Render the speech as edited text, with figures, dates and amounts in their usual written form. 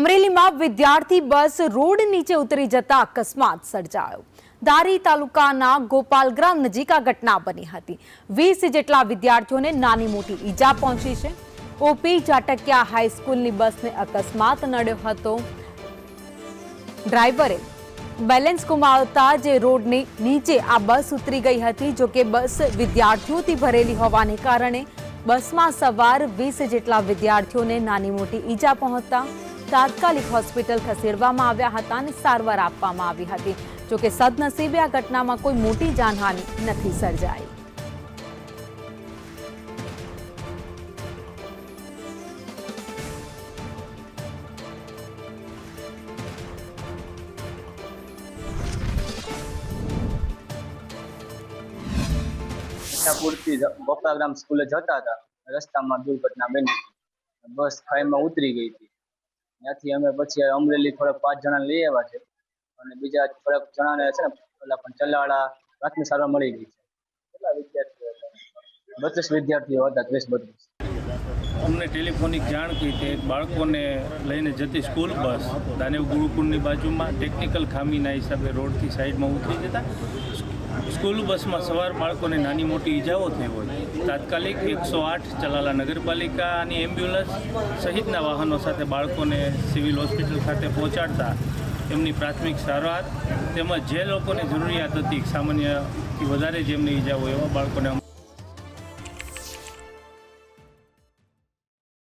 અમરેલીમાં વિદ્યાર્થી બસ રોડ નીચે ઉતરી જતા અકસ્માત સર્જાયો। ધારી તાલુકાના ગોપાલગ્રામ નજીક આ ઘટના બની હતી। 20 જેટલા વિદ્યાર્થીઓને નાની મોટી ઈજા પહોંચી છે। ઓપી જાટકિયા હાઈસ્કૂલની બસને અકસ્માત નડ્યો હતો। ડ્રાઈવરે બેલેન્સ ગુમાવતા જે રોડની નીચે આ બસ ઉતરી ગઈ હતી। જો કે બસ વિદ્યાર્થીઓથી ભરેલી હોવાને કારણે બસમાં સવાર 20 જેટલા વિદ્યાર્થીઓને નાની મોટી ઈજા પહોંચતા તાત્કાલિક હોસ્પિટલ ખસેડવામાં આવ્યા હતા અને સારવાર આપવામાં આવી હતી। જો કે સદનસીબે આ ઘટનામાં કોઈ મોટી જાનહાનિ નથી સર્જાઈ। પૂરતી ગોપાલગ્રામ સ્કૂલે જતા હતા, રસ્તામાં દુર્ઘટના બની। બસ ખાઈમાં ઉતરી ગઈ હતી। ત્યાંથી અમે પછી અમરેલી થોડાક 5 જણા લઈ આવ્યા છે અને બીજા થોડાક જણાને છે ને પેલા પણ ચલાળા પ્રાથમિક સારવાર મળી ગઈ છે। કેટલા વિદ્યાર્થીઓ હતા? 32 વિદ્યાર્થીઓ હતા, 30-32। અમને ટેલિફોનિક જાણ થઈ કે એક બાળકોને લઈને જતી સ્કૂલ બસ દાનેવ ગુરુકુળની બાજુમાં ટેકનિકલ ખામીના હિસાબે રોડથી સાઈડમાં ઉતરી જતા સ્કૂલ બસમાં સવાર બાળકોને નાની મોટી ઈજાઓ થઈ હોય। તાત્કાલિક 108 ચલાલા નગરપાલિકાની એમ્બ્યુલન્સ સહિતના વાહનો સાથે બાળકોને સિવિલ હોસ્પિટલ ખાતે પહોંચાડતા એમની પ્રાથમિક સારવાર તેમજ જે લોકોને જરૂરિયાત હતી સામાન્યથી વધારે જેમની ઈજા હોય એવા બાળકોને